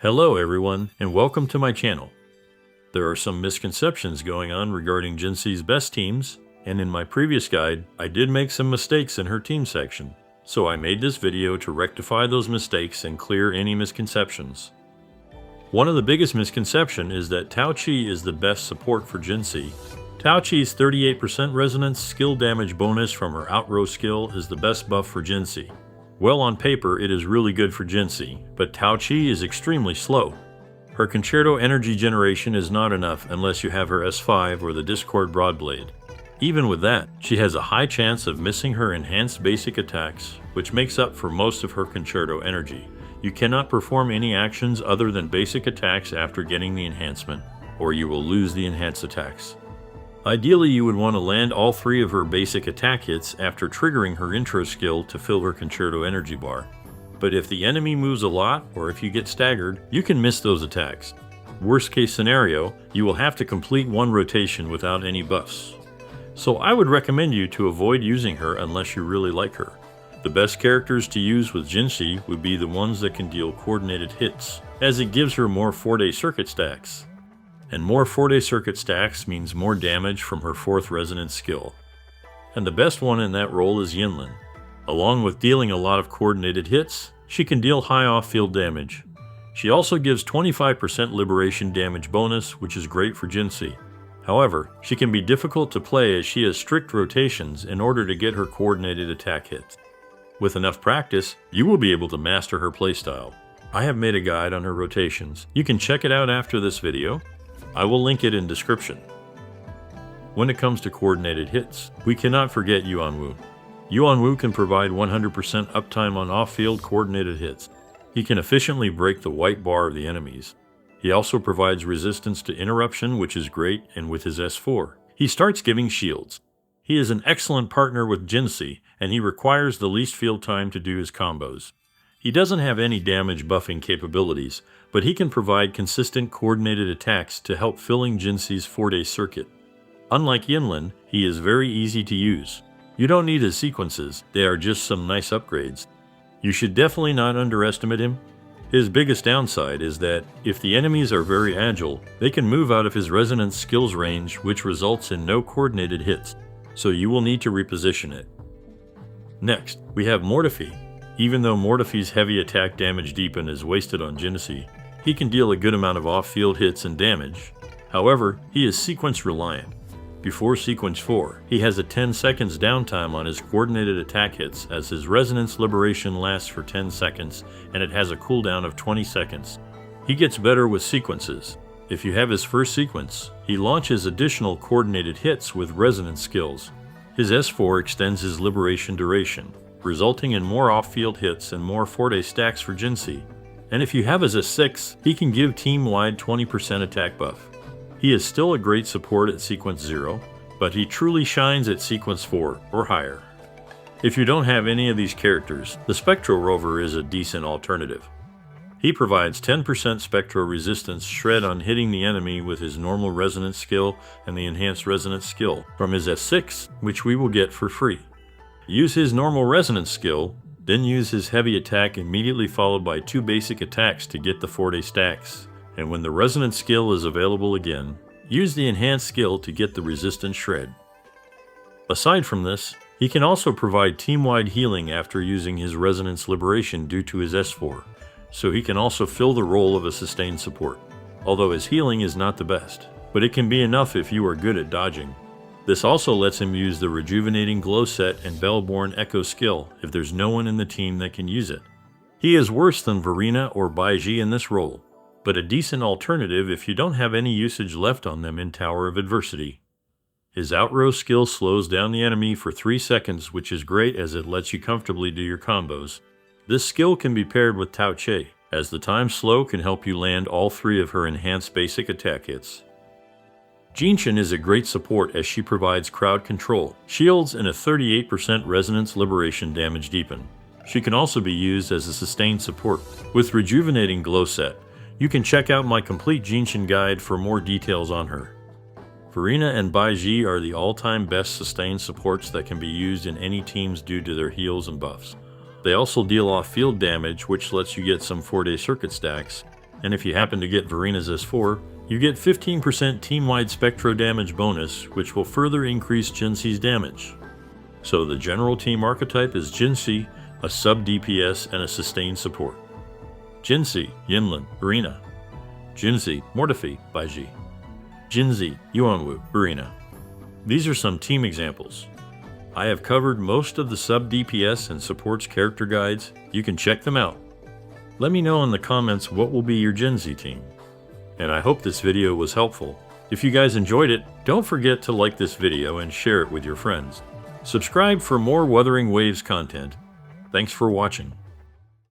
Hello everyone, and welcome to my channel. There are some misconceptions going on regarding Jinhsi's best teams, and in my previous guide, I did make some mistakes in her team section. So I made this video to rectify those mistakes and clear any misconceptions. One of the biggest misconceptions is that Tauri is the best support for Jinhsi. Tauri's 38% resonance skill damage bonus from her outrow skill is the best buff for Jinhsi. Well, on paper, it is really good for Jinhsi, but Tauri is extremely slow. Her concerto energy generation is not enough unless you have her S5 or the Discord Broadblade. Even with that, she has a high chance of missing her enhanced basic attacks, which makes up for most of her concerto energy. You cannot perform any actions other than basic attacks after getting the enhancement, or you will lose the enhanced attacks. Ideally, you would want to land all three of her basic attack hits after triggering her intro skill to fill her concerto energy bar. But if the enemy moves a lot, or if you get staggered, you can miss those attacks. Worst case scenario, you will have to complete one rotation without any buffs. So I would recommend you to avoid using her unless you really like her. The best characters to use with Jinhsi would be the ones that can deal coordinated hits, as it gives her more 4-day circuit stacks. And more 4-day circuit stacks means more damage from her 4th resonance skill. And the best one in that role is Yinlin. Along with dealing a lot of coordinated hits, she can deal high off-field damage. She also gives 25% liberation damage bonus, which is great for Jinhsi. However, she can be difficult to play as she has strict rotations in order to get her coordinated attack hits. With enough practice, you will be able to master her playstyle. I have made a guide on her rotations. You can check it out after this video. I will link it in description. When it comes to coordinated hits, we cannot forget Yuanwu. Yuanwu can provide 100% uptime on off-field coordinated hits. He can efficiently break the white bar of the enemies. He also provides resistance to interruption, which is great, and with his S4, he starts giving shields. He is an excellent partner with Jinhsi, and he requires the least field time to do his combos. He doesn't have any damage buffing capabilities, but he can provide consistent coordinated attacks to help filling Jinhsi's 4-day circuit. Unlike Yinlin, he is very easy to use. You don't need his sequences, they are just some nice upgrades. You should definitely not underestimate him. His biggest downside is that, if the enemies are very agile, they can move out of his resonance skills range, which results in no coordinated hits, so you will need to reposition it. Next, we have Mortefi. Even though Mortefi's heavy attack damage deepen is wasted on Jinhsi, he can deal a good amount of off-field hits and damage. However, he is sequence reliant. Before sequence 4, he has a 10 seconds downtime on his coordinated attack hits, as his resonance liberation lasts for 10 seconds and it has a cooldown of 20 seconds. He gets better with sequences. If you have his first sequence, he launches additional coordinated hits with resonance skills. His S4 extends his liberation duration, resulting in more off-field hits and more 4-day stacks for Jinhsi. And if you have his S6, he can give team-wide 20% attack buff. He is still a great support at sequence 0, but he truly shines at sequence 4 or higher. If you don't have any of these characters, the Spectral Rover is a decent alternative. He provides 10% spectral resistance shred on hitting the enemy with his normal resonance skill and the enhanced resonance skill from his S6, which we will get for free. Use his normal resonance skill, then use his heavy attack immediately followed by 2 basic attacks to get the 4-day stacks. And when the resonance skill is available again, use the enhanced skill to get the resistance shred. Aside from this, he can also provide team-wide healing after using his resonance liberation due to his S4, so he can also fill the role of a sustained support. Although his healing is not the best, but it can be enough if you are good at dodging. This also lets him use the Rejuvenating Glow Set and Bellborn Echo skill if there's no one in the team that can use it. He is worse than Verena or Baiji in this role, but a decent alternative if you don't have any usage left on them in Tower of Adversity. His outrow skill slows down the enemy for 3 seconds, which is great as it lets you comfortably do your combos. This skill can be paired with Tauri, as the time slow can help you land all 3 of her enhanced basic attack hits. Jinhsi is a great support as she provides crowd control, shields, and a 38% resonance liberation damage deepen. She can also be used as a sustained support. With Rejuvenating Glow Set, you can check out my complete Jinhsi guide for more details on her. Verena and Baiji are the all-time best sustained supports that can be used in any teams due to their heals and buffs. They also deal off-field damage, which lets you get some 4-day circuit stacks, and if you happen to get Verina's S4, you get 15% team-wide spectro damage bonus, which will further increase Jinhsi's damage. So the general team archetype is Jinhsi, a sub-DPS and a sustained support. Jinhsi, Yinlin, Verina. Jinhsi, Mortefi, Baiji. Jinhsi, Yuanwu, Verina. These are some team examples. I have covered most of the sub-DPS and supports character guides. You can check them out. Let me know in the comments what will be your Jinhsi team. And I hope this video was helpful. If you guys enjoyed it, don't forget to like this video and share it with your friends. Subscribe for more Wuthering Waves content. Thanks for watching.